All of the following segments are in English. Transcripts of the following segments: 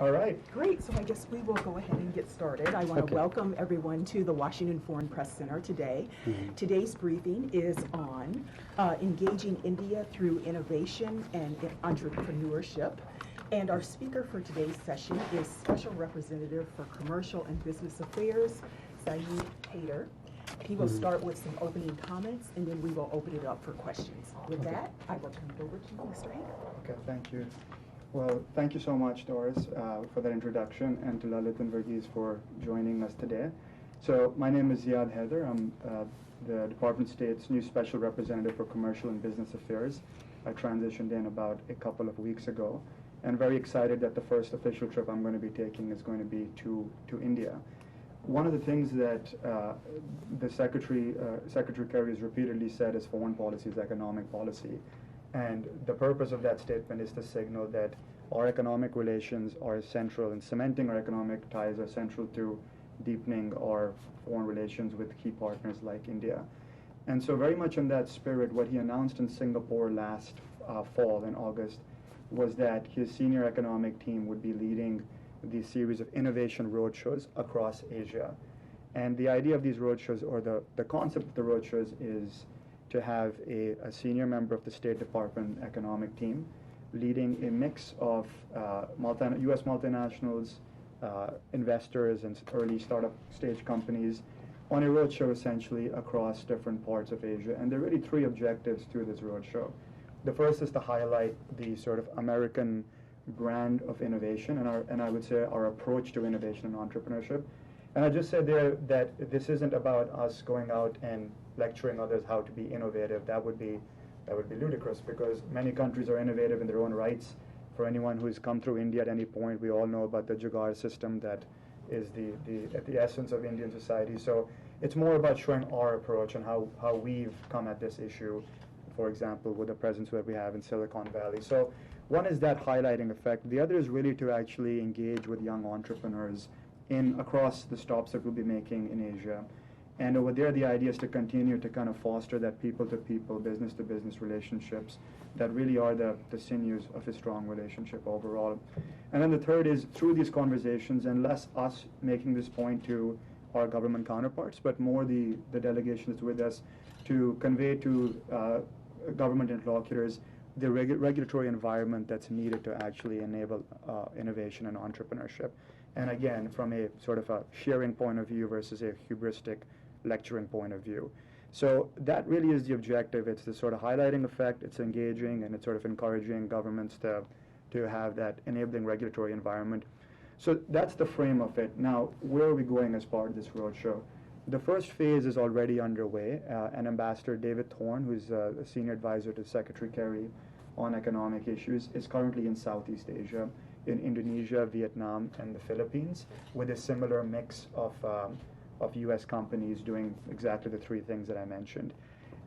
All right. Great, so I guess we will go ahead and get started. I want to welcome everyone to the Washington Foreign Press Center today. Today's briefing is on engaging India through innovation and entrepreneurship. And our speaker for today's session is Special Representative for Commercial and Business Affairs, Saeed Haider. He will start with some opening comments, and then we will open it up for questions. With that, I will turn it over to Mr. Haider. Okay, thank you. Well, thank you so much, Doris, for that introduction, and to Lalit and Verghese for joining us today. So my name is Ziad Haider. I'm the Department of State's new Special Representative for Commercial and Business Affairs. I transitioned in about a couple of weeks ago, and very excited that the first official trip I'm going to be taking is going to be to India. One of the things that the Secretary Kerry has repeatedly said is foreign policy is economic policy. And the purpose of that statement is to signal that our economic relations are central, and cementing our economic ties are central to deepening our foreign relations with key partners like India. And so very much in that spirit, what he announced in Singapore last fall in August was that his senior economic team would be leading the series of innovation roadshows across Asia. And the idea of these roadshows, or the concept of the roadshows, is to have a senior member of the State Department economic team leading a mix of U.S. multinationals, investors, and early startup stage companies on a roadshow essentially across different parts of Asia. And there are really three objectives to this roadshow. The first is to highlight the sort of American brand of innovation and I would say our approach to innovation and entrepreneurship. And I just said there that this isn't about us going out and lecturing others how to be innovative. That would be ludicrous, because many countries are innovative in their own rights. For anyone who's come through India at any point, we all know about the Jugaad system that is the essence of Indian society. So it's more about showing our approach and how we've come at this issue, for example, with the presence that we have in Silicon Valley. So one is that highlighting effect. The other is really to actually engage with young entrepreneurs across the stops that we'll be making in Asia. And over there, the idea is to continue to kind of foster that people-to-people, business-to-business relationships that really are the sinews of a strong relationship overall. And then the third is through these conversations, and less us making this point to our government counterparts, but more the delegation that's with us, to convey to government interlocutors the regulatory environment that's needed to actually enable innovation and entrepreneurship. And again, from a sort of a sharing point of view versus a hubristic lecturing point of view. So that really is the objective. It's the sort of highlighting effect, it's engaging, and it's sort of encouraging governments to have that enabling regulatory environment. So that's the frame of it. Now, where are we going as part of this roadshow? The first phase is already underway, and Ambassador David Thorne, who's a senior advisor to Secretary Kerry on economic issues, is currently in Southeast Asia, in Indonesia, Vietnam, and the Philippines, with a similar mix of U.S. companies doing exactly the three things that I mentioned.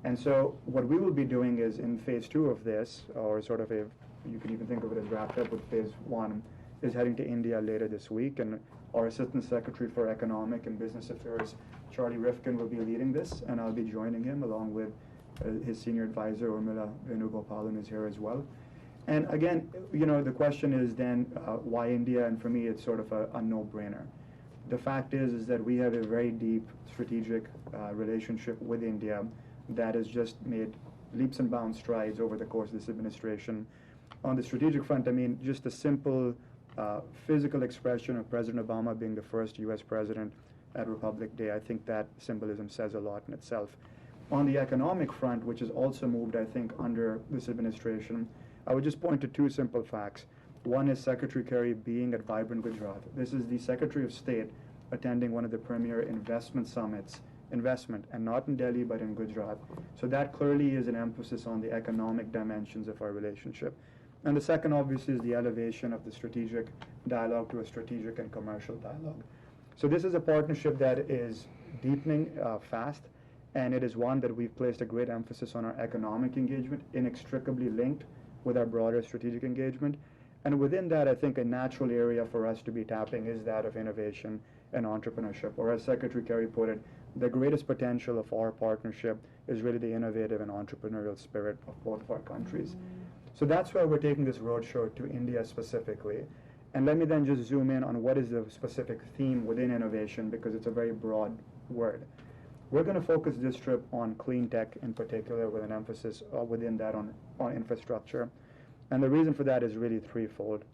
And so what we will be doing is in phase two of this, or sort of you can even think of it as wrapped up with phase one, is heading to India later this week, and our Assistant Secretary for Economic and Business Affairs, Charlie Rifkin, will be leading this, and I'll be joining him along with his senior advisor, Urmila Venugopalan, is here as well. And again, the question is then why India? And for me, it's sort of a no-brainer. The fact is that we have a very deep strategic relationship with India that has just made leaps and bounds strides over the course of this administration. On the strategic front, I mean, just a simple physical expression of President Obama being the first U.S. president at Republic Day. I think that symbolism says a lot in itself. On the economic front, which has also moved, I think, under this administration, I would just point to two simple facts. One is Secretary Kerry being at Vibrant Gujarat. This is the Secretary of State attending one of the premier investment summits, and not in Delhi, but in Gujarat. So that clearly is an emphasis on the economic dimensions of our relationship. And the second, obviously, is the elevation of the strategic dialogue to a strategic and commercial dialogue. So this is a partnership that is deepening fast, and it is one that we've placed a great emphasis on our economic engagement, inextricably linked with our broader strategic engagement. And within that, I think a natural area for us to be tapping is that of innovation and entrepreneurship. Or as Secretary Kerry put it, the greatest potential of our partnership is really the innovative and entrepreneurial spirit of both of our countries. So that's why we're taking this roadshow to India specifically. And let me then just zoom in on what is the specific theme within innovation, because it's a very broad word. We're going to focus this trip on clean tech in particular, with an emphasis within that on infrastructure. And the reason for that is really threefold.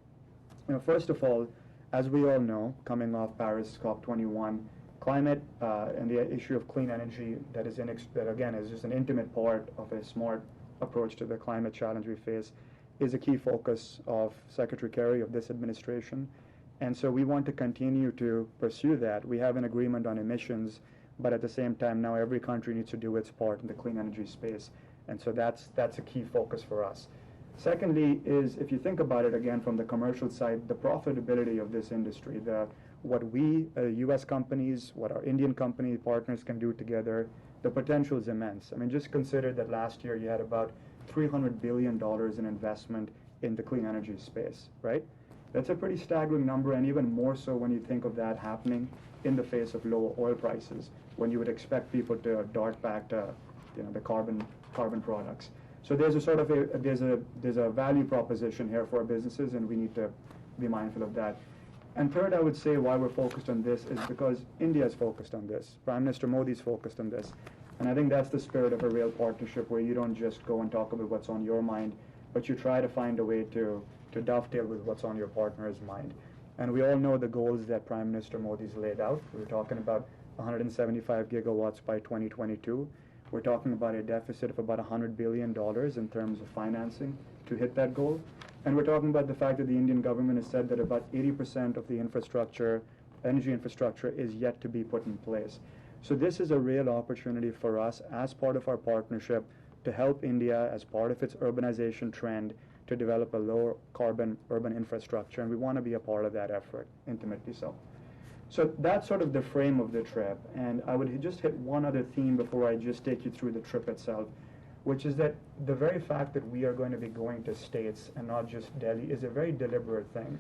First of all, as we all know, coming off Paris COP21, climate and the issue of clean energy that again is just an intimate part of a smart approach to the climate challenge we face, is a key focus of Secretary Kerry of this administration. And so we want to continue to pursue that. We have an agreement on emissions, but at the same time now every country needs to do its part in the clean energy space. And so that's a key focus for us. Secondly is, if you think about it again from the commercial side, the profitability of this industry, what we, U.S. companies, what our Indian company partners can do together, the potential is immense. I mean, just consider that last year you had about $300 billion in investment in the clean energy space, right? That's a pretty staggering number, and even more so when you think of that happening in the face of low oil prices, when you would expect people to dart back to, the carbon products. So there's a sort of there's a value proposition here for our businesses, and we need to be mindful of that. And third, I would say why we're focused on this is because India is focused on this. Prime Minister Modi is focused on this. And I think that's the spirit of a real partnership, where you don't just go and talk about what's on your mind, but you try to find a way to dovetail with what's on your partner's mind. And we all know the goals that Prime Minister Modi's laid out. We're talking about 175 gigawatts by 2022. We're talking about a deficit of about $100 billion in terms of financing to hit that goal. And we're talking about the fact that the Indian government has said that about 80% of the energy infrastructure is yet to be put in place. So this is a real opportunity for us as part of our partnership to help India as part of its urbanization trend to develop a lower carbon urban infrastructure, and we want to be a part of that effort, intimately so. So that's sort of the frame of the trip, and I would just hit one other theme before I just take you through the trip itself, which is that the very fact that we are going to be going to states and not just Delhi is a very deliberate thing.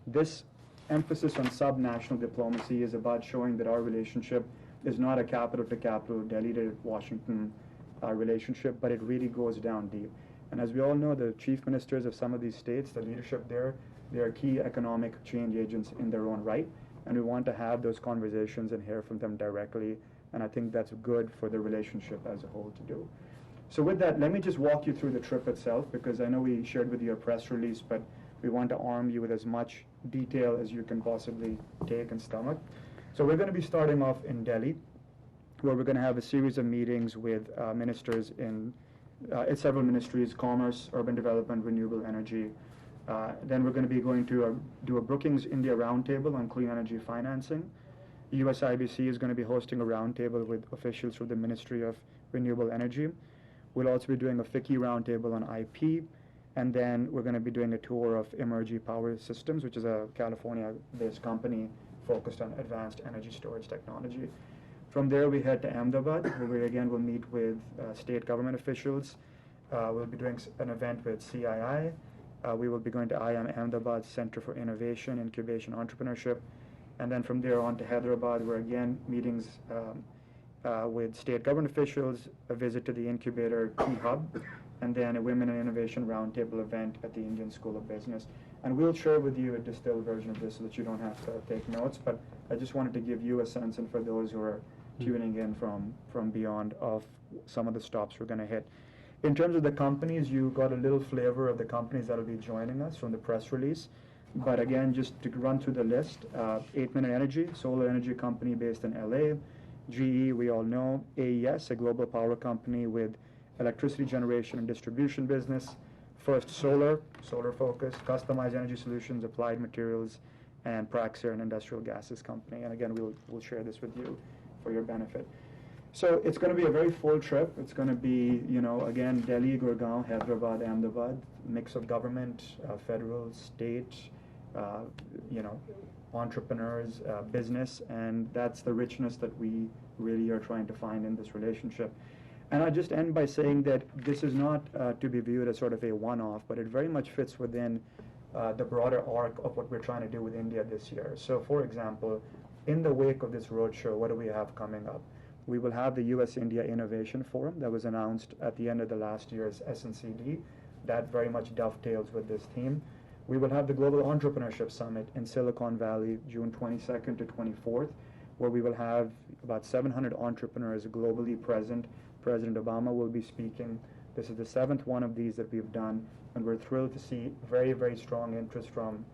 This emphasis on sub-national diplomacy is about showing that our relationship is not a capital to capital, Delhi to Washington relationship, but it really goes down deep. And as we all know, the chief ministers of some of these states, the leadership there, they are key economic change agents in their own right, and we want to have those conversations and hear from them directly, and I think that's good for the relationship as a whole to do. So with that, let me just walk you through the trip itself, because I know we shared with you a press release, but we want to arm you with as much detail as you can possibly take and stomach. So we're going to be starting off in Delhi, where we're going to have a series of meetings with ministers in several ministries: commerce, urban development, renewable energy. Then we're going to be going to do a Brookings India roundtable on clean energy financing. USIBC is going to be hosting a roundtable with officials from the Ministry of Renewable Energy. We'll also be doing a FICCI roundtable on IP, and then we're going to be doing a tour of Emergy Power Systems, which is a California-based company focused on advanced energy storage technology. From there, we head to Ahmedabad, where we again will meet with state government officials. We'll be doing an event with CII. We will be going to IIM Ahmedabad Center for Innovation, Incubation, Entrepreneurship. And then from there on to Hyderabad, where again, meetings with state government officials, a visit to the incubator Key Hub, and then a Women in Innovation Roundtable event at the Indian School of Business. And we'll share with you a distilled version of this so that you don't have to take notes, but I just wanted to give you a sense, and for those who are tuning in from beyond, of some of the stops we're going to hit. In terms of the companies, you got a little flavor of the companies that will be joining us from the press release. But again, just to run through the list, 8 Minute Energy, solar energy company based in LA. GE, we all know. AES, a global power company with electricity generation and distribution business. First Solar, solar focus. Customized Energy Solutions, Applied Materials, and Praxair, an industrial gases company. And again, we'll share this with you for your benefit. So it's going to be a very full trip. It's going to be, again, Delhi, Gurgaon, Hyderabad, Ahmedabad, mix of government, federal, state, entrepreneurs, business, and that's the richness that we really are trying to find in this relationship. And I just end by saying that this is not to be viewed as sort of a one-off, but it very much fits within the broader arc of what we're trying to do with India this year. So, for example, in the wake of this roadshow, what do we have coming up? We will have the US-India Innovation Forum that was announced at the end of the last year's SNCD. That very much dovetails with this theme. We will have the Global Entrepreneurship Summit in Silicon Valley, June 22nd to 24th, where we will have about 700 entrepreneurs globally present. President Obama will be speaking. This is the 7th one of these that we've done, and we're thrilled to see very, very strong interest from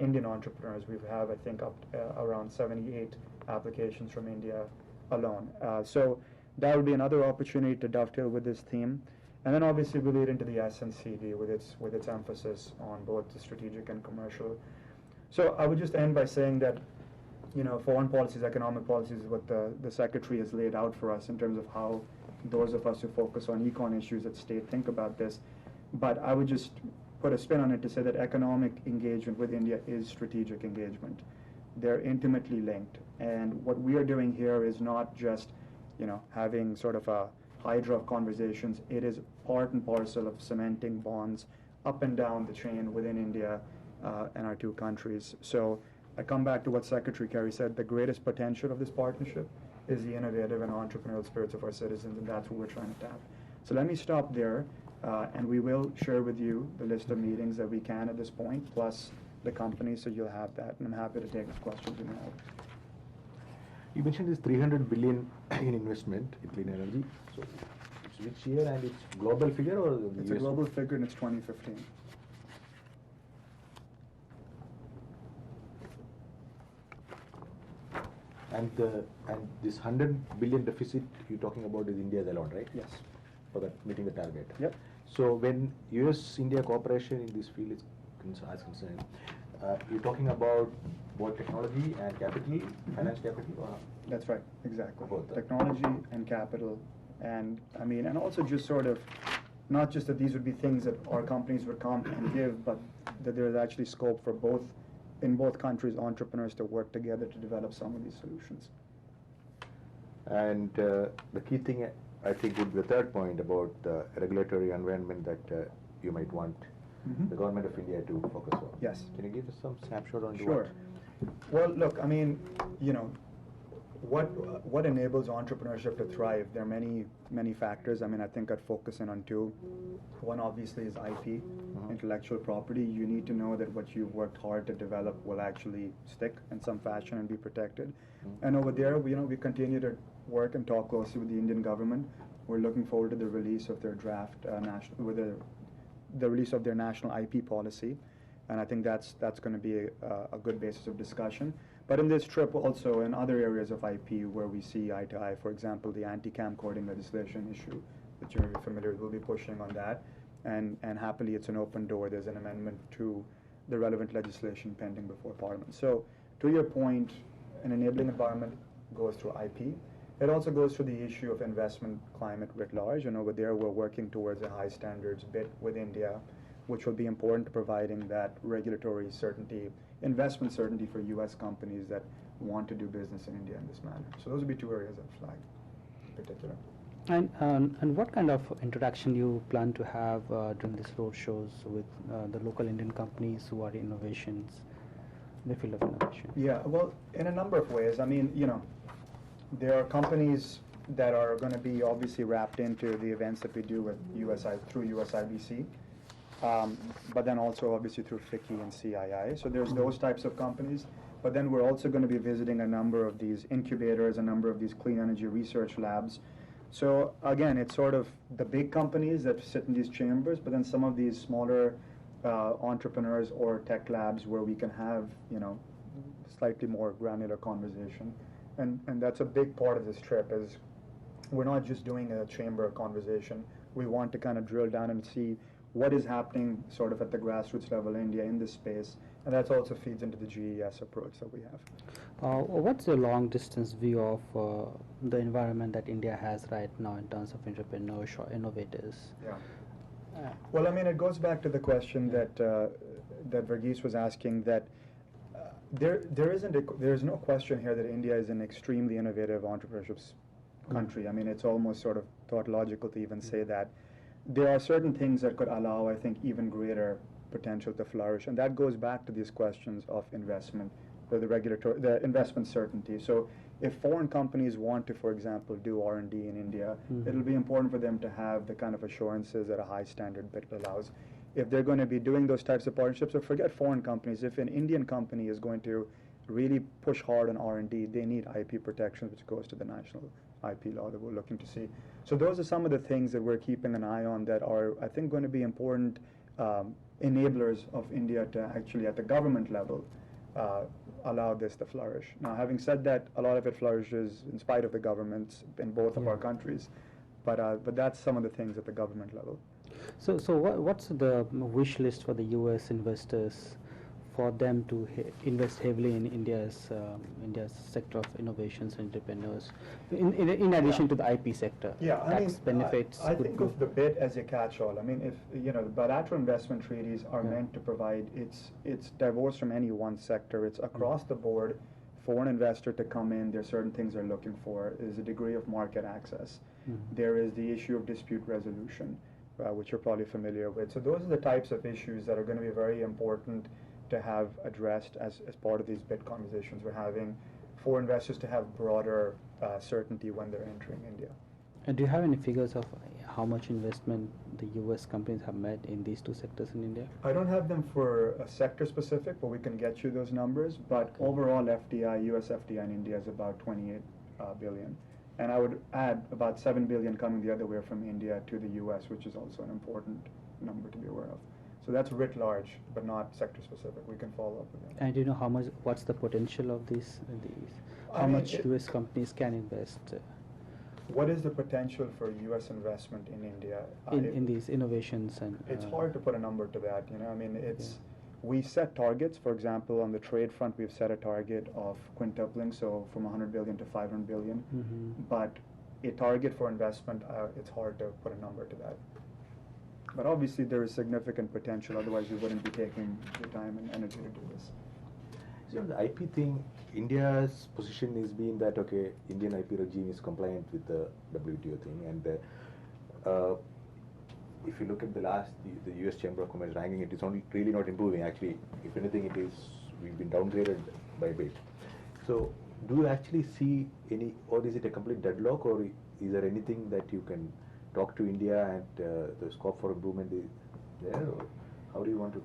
Indian entrepreneurs. We have, I think, up around 78 applications from India alone. So that will be another opportunity to dovetail with this theme. And then obviously we lead into the SNCD with its emphasis on both the strategic and commercial. So I would just end by saying that, you know, foreign policies, economic policies is what the Secretary has laid out for us in terms of how those of us who focus on econ issues at state think about this. But I would just put a spin on it to say that economic engagement with India is strategic engagement. They're intimately linked. And what we are doing here is not just, you know, having sort of a hydra of conversations. It is part and parcel of cementing bonds up and down the chain within India and our two countries. So I come back to what Secretary Kerry said, the greatest potential of this partnership is the innovative and entrepreneurial spirits of our citizens, and that's what we're trying to tap. So let me stop there, and we will share with you the list of meetings that we can at this point, plus the company, so you'll have that, and I'm happy to take questions you may have. You mentioned this 300 billion in investment in clean energy. So it's which year, and it's global figure or the It's US? a global figure, and it's 2015. And this 100 billion deficit you're talking about is India's alone, right? Yes. For that meeting the target. Yep. So when US-India cooperation in this field is concerned, you're talking about both technology and capital, finance capital, or That's right, exactly. Both. Technology and capital, and I mean, and also just sort of, not just that these would be things that our companies would come and give, but that there's actually scope for both, in both countries, entrepreneurs to work together to develop some of these solutions. And the key thing, I think, would be the third point about the regulatory environment that you might want Mhm. the government of India to focus on. Yes. Can you give us some snapshot on Sure. Well, look, I mean, you know, what enables entrepreneurship to thrive? There are many factors. I mean, I think I'd focus in on two. One obviously is IP, intellectual property. You need to know that what you've worked hard to develop will actually stick in some fashion and be protected. And over there, we continue to work and talk closely with the Indian government. We're looking forward to the release of their draft the release of their national IP policy, and I think that's going to be a good basis of discussion. But in this trip, also in other areas of IP where we see eye to eye, for example, the anti-camcording legislation issue that you're familiar with, we'll be pushing on that, and happily it's an open door. There's an amendment to the relevant legislation pending before Parliament. So to your point, an enabling environment goes through IP. It also goes through the issue of investment climate writ large, and over there we're working towards a high standards bit with India, which will be important to providing that regulatory certainty, investment certainty for U.S. companies that want to do business in India in this manner. So those would be two areas I'd flag in particular. And what kind of interaction you plan to have during these road shows with the local Indian companies who are innovations, in the field of innovation? Yeah, well, in a number of ways. I mean, you know, there are companies that are going to be obviously wrapped into the events that we do with through USIBC, but then also obviously through FICCI and CII. So there's those types of companies. But then we're also going to be visiting a number of these incubators, a number of these clean energy research labs. So again, it's sort of the big companies that sit in these chambers, but then some of these smaller entrepreneurs or tech labs where we can have, you know, slightly more granular conversation. And that's a big part of this trip is we're not just doing a chamber conversation. We want to kind of drill down and see what is happening sort of at the grassroots level in India in this space. And that also feeds into the GES approach that we have. What's the long distance view of the environment that India has right now in terms of entrepreneurs or innovators? Yeah. Well, I mean, it goes back to the question that Verghese was asking, that there's no question here that India is an extremely innovative entrepreneurship country. I mean, it's almost sort of tautological to even say that. There are certain things that could allow, I think, even greater potential to flourish, and that goes back to these questions of investment, the investment certainty. So if foreign companies want to, for example, do R&D in India, it'll be important for them to have the kind of assurances that a high standard bit allows. if they're going to be doing those types of partnerships, or forget foreign companies, if an Indian company is going to really push hard on R&D, they need IP protection, which goes to the national IP law that we're looking to see. So those are some of the things that we're keeping an eye on that are, I think, going to be important enablers of India to actually, at the government level, allow this to flourish. Now, having said that, a lot of it flourishes in spite of the governments in both of our countries, but that's some of the things at the government level. So what's the wish list for the U.S. investors for them to invest heavily in India's sector of innovations and entrepreneurs, in addition to the IP sector? Yeah, tax benefits. I think of the bit as a catch-all. I mean, if the bilateral investment treaties are meant to provide, it's divorced from any one sector. It's across the board. For an investor to come in, there are certain things they're looking for. Is a degree of market access. There is the issue of dispute resolution, which you're probably familiar with. So those are the types of issues that are going to be very important to have addressed as part of these bid conversations we're having, for investors to have broader certainty when they're entering India. And do you have any figures of how much investment the U.S. companies have made in these two sectors in India? I don't have them for a sector specific, but we can get you those numbers. But overall FDI, US FDI in India is about 28 billion. And I would add about 7 billion coming the other way from India to the US, which is also an important number to be aware of. So that's writ large, but not sector specific. We can follow up with that. And do you know how much? What's the potential of these? I How mean, much U.S. companies can invest What is the potential for U.S. investment in India? in these innovations? And It's hard to put a number to that. I mean, we set targets. For example, on the trade front, we've set a target of quintupling, so from 100 billion to 500 billion. But a target for investment, it's hard to put a number to that. But obviously, there is significant potential. Otherwise, we wouldn't be taking the time and energy to do this. So on the IP thing, India's position is being that, okay, Indian IP regime is compliant with the WTO thing, and if you look at the US Chamber of Commerce ranking, it is really not improving. Actually, if anything, we've been downgraded by a bit. So do you actually see any, or is it a complete deadlock, or is there anything that you can talk to India and the scope for improvement is there, or how do you want to?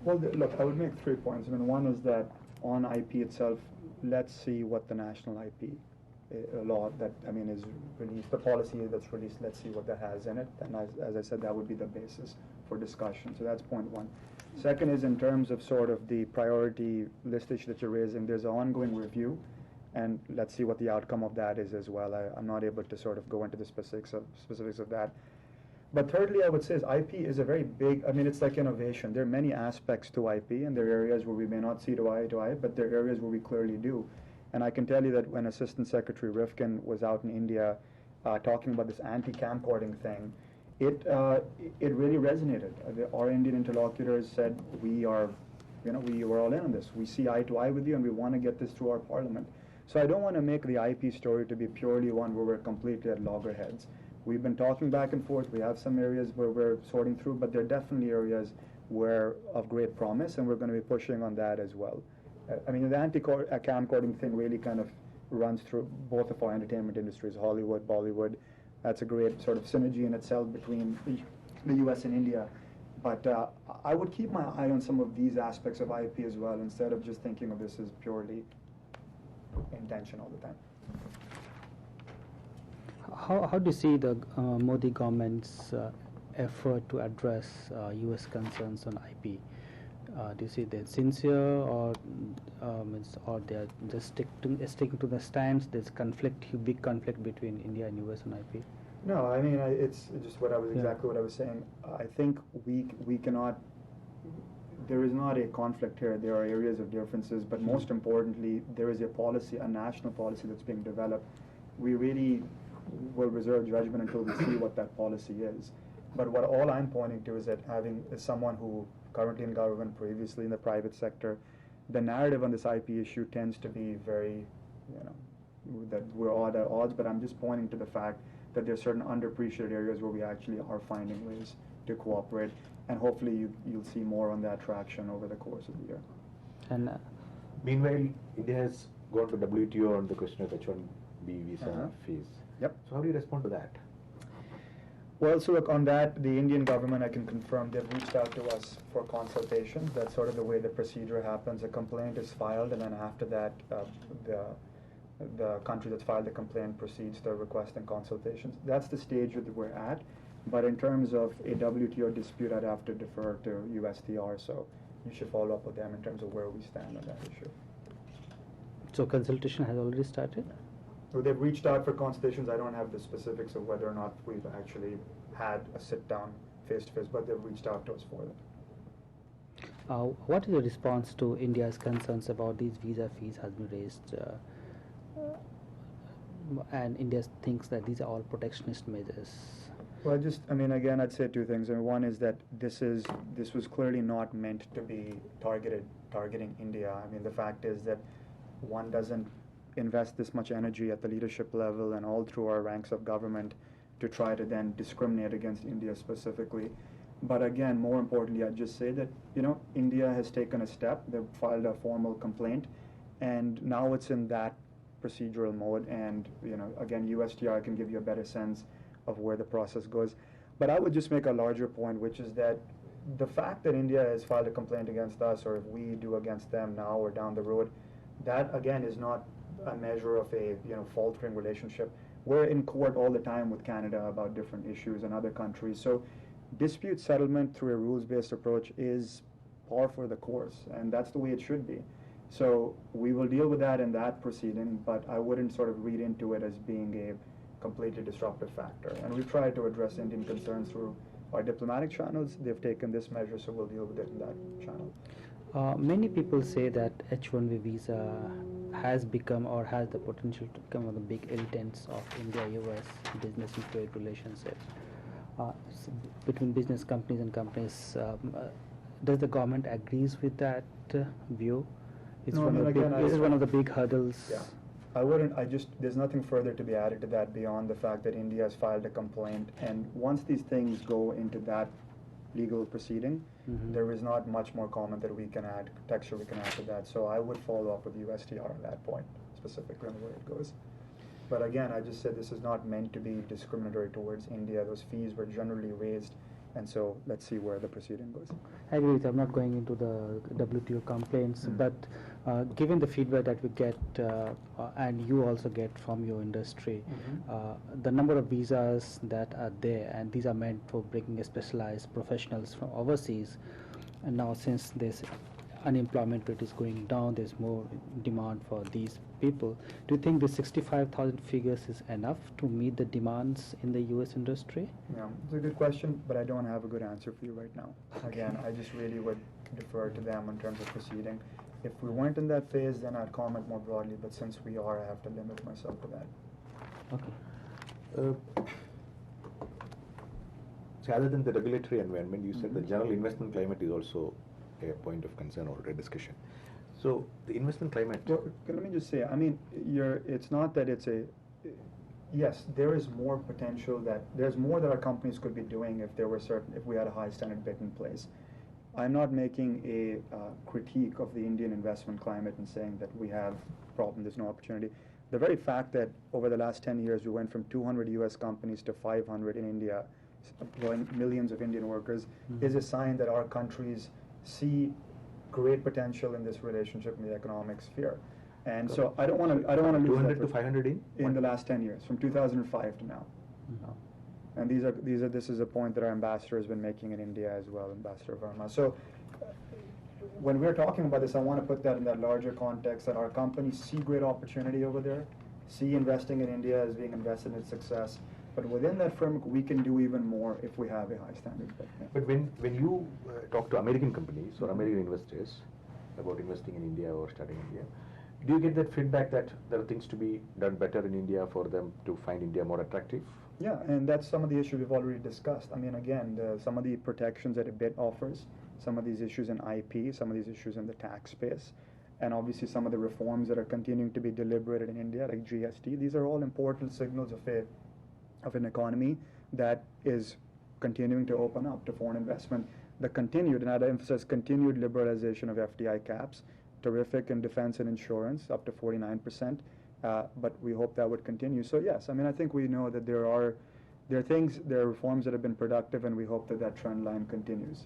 Well, look, I would make 3 points. I mean, one is that on IP itself, let's see what the national IP law that, is released, the policy that's released, let's see what that has in it. And as I said, that would be the basis for discussion. So that's point one. Second is in terms of sort of the priority list issue that you're raising, there's an ongoing review, and let's see what the outcome of that is as well. I'm not able to sort of go into the specifics of that. But thirdly, I would say is IP is a very big, it's like innovation. There are many aspects to IP, and there are areas where we may not see eye to eye, but there are areas where we clearly do. And I can tell you that when Assistant Secretary Rifkin was out in India talking about this anti-camcording thing, it really resonated. Our Indian interlocutors said, we were all in on this. We see eye to eye with you, and we want to get this through our parliament. So I don't want to make the IP story to be purely one where we're completely at loggerheads. We've been talking back and forth. We have some areas where we're sorting through, but there are definitely areas where of great promise, and we're going to be pushing on that as well. The anti-camcording thing really kind of runs through both of our entertainment industries, Hollywood, Bollywood. That's a great sort of synergy in itself between the U.S. and India. But I would keep my eye on some of these aspects of IP as well, instead of just thinking of this as purely intention all the time. How do you see the Modi government's effort to address U.S. concerns on IP? Do you see they're sincere, or they're just sticking to the stance? There's big conflict between India and U.S. on IP. No, it's just exactly what I was saying. I think we cannot. There is not a conflict here. There are areas of differences, but most importantly, there is a national policy that's being developed. We really will reserve judgment until we see what that policy is. But all I'm pointing to is that as someone who currently in government, previously in the private sector, the narrative on this IP issue tends to be very, that we're all at odds, but I'm just pointing to the fact that there are certain underappreciated areas where we actually are finding ways to cooperate, and hopefully you'll see more on that traction over the course of the year. And meanwhile, India has gone to WTO on the question of H-1B visa fees. Yep. So how do you respond to that? Well, so look, on that, the Indian government, I can confirm, they've reached out to us for consultation. That's sort of the way the procedure happens. A complaint is filed, and then after that, the country that's filed the complaint proceeds to requesting consultations. That's the stage that we're at. But in terms of a WTO dispute, I'd have to defer to USTR, so you should follow up with them in terms of where we stand on that issue. So consultation has already started? So they've reached out for consultations. I don't have the specifics of whether or not we've actually had a sit-down face-to-face, but they've reached out to us for that. What is the response to India's concerns about these visa fees has been raised, and India thinks that these are all protectionist measures? Well, again, I'd say two things. One is that this was clearly not meant to be targeting India. I mean, the fact is that one doesn't invest this much energy at the leadership level and all through our ranks of government to try to then discriminate against India specifically. But again, more importantly, I'd just say that, India has taken a step. They've filed a formal complaint, and now it's in that procedural mode. And, again, USTR can give you a better sense of where the process goes. But I would just make a larger point, which is that the fact that India has filed a complaint against us, or if we do against them now or down the road, that again is not a measure of a faltering relationship. We're in court all the time with Canada about different issues and other countries. So dispute settlement through a rules-based approach is par for the course, and that's the way it should be. So we will deal with that in that proceeding, but I wouldn't sort of read into it as being a completely disruptive factor. And we've tried to address Indian concerns through our diplomatic channels. They've taken this measure, so we'll deal with it in that channel. Many people say that H-1B visa has become or has the potential to become one of the big irritants of India-US business and trade relationships between business companies and companies. Does the government agrees with that view? It's one of the big hurdles. Yeah. There's nothing further to be added to that beyond the fact that India has filed a complaint, and once these things go into that legal proceeding, there is not much more comment that we can add, texture we can add to that. So I would follow up with USTR on that point, specifically on where it goes. But again, I just said this is not meant to be discriminatory towards India. Those fees were generally raised, and so let's see where the proceeding goes. I agree with you. I'm not going into the WTO complaints, but given the feedback that we get, and you also get from your industry, the number of visas that are there, and these are meant for bringing specialized professionals from overseas, and now since this unemployment rate is going down, there's more demand for these people. Do you think the 65,000 figures is enough to meet the demands in the U.S. industry? Yeah, it's a good question, but I don't have a good answer for you right now. Again, I just really would defer to them in terms of proceeding. If we weren't in that phase, then I'd comment more broadly, but since we are, I have to limit myself to that. Okay. So other than the regulatory environment, you said the general investment climate is also a point of concern or a discussion. So the investment climate. Well, let me just say, it's not that it's yes, there is more potential there's more that our companies could be doing if we had a high standard bid in place. I'm not making a critique of the Indian investment climate and saying that we have a problem, there's no opportunity. The very fact that over the last 10 years we went from 200 US companies to 500 in India, employing millions of Indian workers, is a sign that our countries see great potential in this relationship in the economic sphere. And so I don't want to lose 200 that to 500 in the last 10 years, from 2005 to now. And this is a point that our ambassador has been making in India as well, Ambassador Verma. So when we're talking about this, I want to put that in that larger context, that our companies see great opportunity over there, see investing in India as being invested in its success. But within that framework, we can do even more if we have a high standard. But when you talk to American companies or American investors about investing in India or starting India, do you get that feedback that there are things to be done better in India for them to find India more attractive? Yeah, and that's some of the issues we've already discussed. Again, some of the protections that a BIT offers, some of these issues in IP, some of these issues in the tax space, and obviously some of the reforms that are continuing to be deliberated in India, like GST. These are all important signals of an economy that is continuing to open up to foreign investment. The continued, and I'd emphasize continued liberalization of FDI caps, terrific in defense and insurance, up to 49%, but we hope that would continue. So yes, I think we know that there are there are things, there are reforms that have been productive, and we hope that that trend line continues.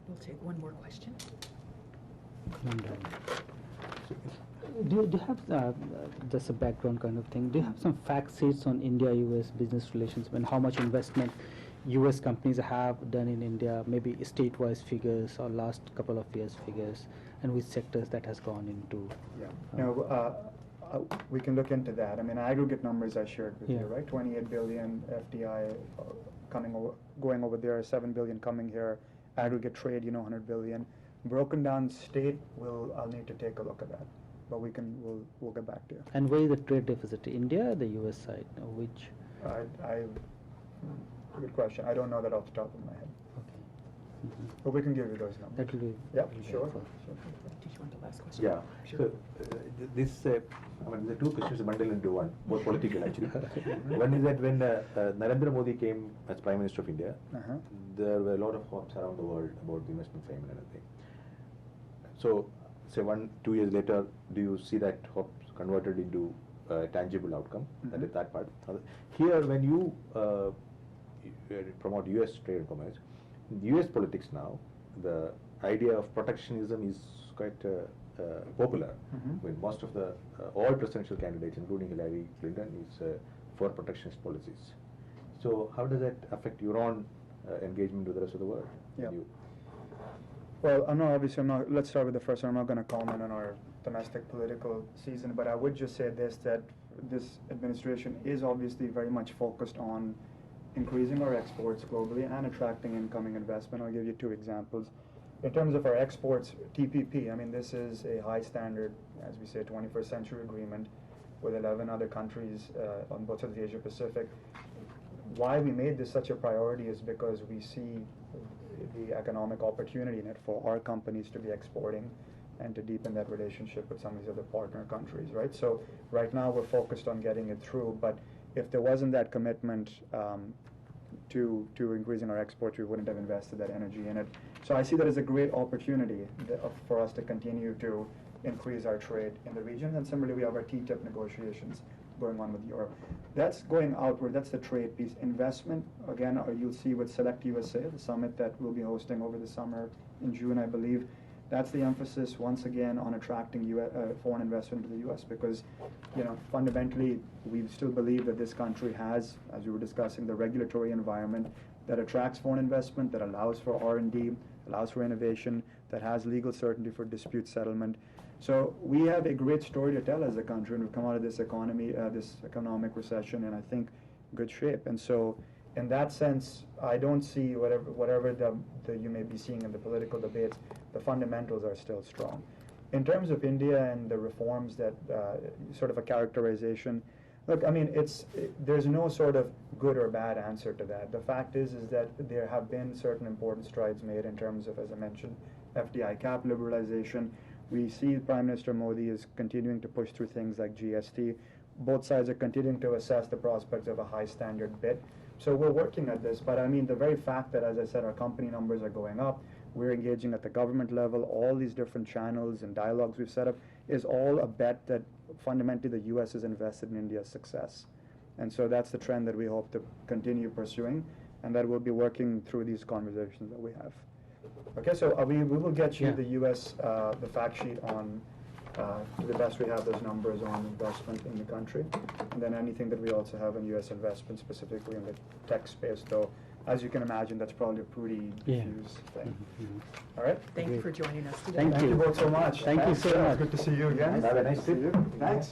We'll take one more question. Do you have, just a background kind of thing, do you have some fact sheets on India-US business relations, and how much investment US companies have done in India, maybe state-wise figures or last couple of years figures, and which sectors that has gone into? Yeah. We can look into that. I mean, aggregate numbers I shared with you, Yeah. right? 28 billion FDI going over there, 7 billion coming here. Aggregate trade, 100 billion. Broken down state, I'll need to take a look at that, but we'll get back to you. And where is the trade deficit, India or the US side, or which? Good question. I don't know that off the top of my head, Okay. but we can give you those numbers. That will be. Yep, will be sure. helpful. Did you want the last question? Yeah. Sure. So the two questions bundled into one, both political actually. One is that when Narendra Modi came as Prime Minister of India, Uh-huh. there were a lot of hopes around the world about the investment frame and everything. So, say 1-2 years later, do you see that hopes converted into a tangible outcome? That is that part. Here, when you promote U.S. trade and commerce, in U.S. politics now, the idea of protectionism is quite popular. Mhm. With most of the all presidential candidates, including Hillary Clinton, is for protectionist policies. So, how does that affect your own engagement with the rest of the world? Yeah. You- Well, let's start with the first one. I'm not going to comment on our domestic political season, but I would just say that this administration is obviously very much focused on increasing our exports globally and attracting incoming investment. I'll give you 2 examples. In terms of our exports, TPP, I mean, this is a high standard, as we say, 21st century agreement with 11 other countries on both sides of the Asia Pacific. Why we made this such a priority is because we see the economic opportunity in it for our companies to be exporting and to deepen that relationship with some of these other partner countries, right? So right now we're focused on getting it through, but if there wasn't that commitment to increasing our exports, we wouldn't have invested that energy in it. So I see that as a great opportunity for us to continue to increase our trade in the region. And similarly, we have our TTIP negotiations going on with Europe. That's going outward. That's the trade piece. Investment, again, you'll see with Select USA, the summit that we'll be hosting over the summer in June, I believe. That's the emphasis, once again, on attracting foreign investment to the U.S. because, fundamentally, we still believe that this country has, as we were discussing, the regulatory environment that attracts foreign investment, that allows for R&D, allows for innovation, that has legal certainty for dispute settlement. So we have a great story to tell as a country, and we've come out of this economic recession in, I think, good shape. And so, in that sense, I don't see whatever you may be seeing in the political debates, the fundamentals are still strong. In terms of India and the reforms that sort of a characterization, look, I mean, there's no sort of good or bad answer to that. The fact is that there have been certain important strides made in terms of, as I mentioned, FDI cap liberalization. We see Prime Minister Modi is continuing to push through things like GST. Both sides are continuing to assess the prospects of a high standard bid. So we're working at this, but I mean, the very fact that, as I said, our company numbers are going up, we're engaging at the government level, all these different channels and dialogues we've set up is all a bet that fundamentally the U.S. is invested in India's success. And so that's the trend that we hope to continue pursuing, and that we'll be working through these conversations that we have. Okay, so we will get you Yeah. the U.S., the fact sheet on, to the best we have those numbers on investment in the country, and then anything that we also have in U.S. investment, specifically in the tech space, though, as you can imagine, that's probably a pretty Yeah. diffuse thing. Mhm. All right? Thank you Great. for joining us today. Thank Thank you you. both so much. Thank you Thanks. so Yeah, much. it's good to see you again. Have a nice See trip. you. Thanks.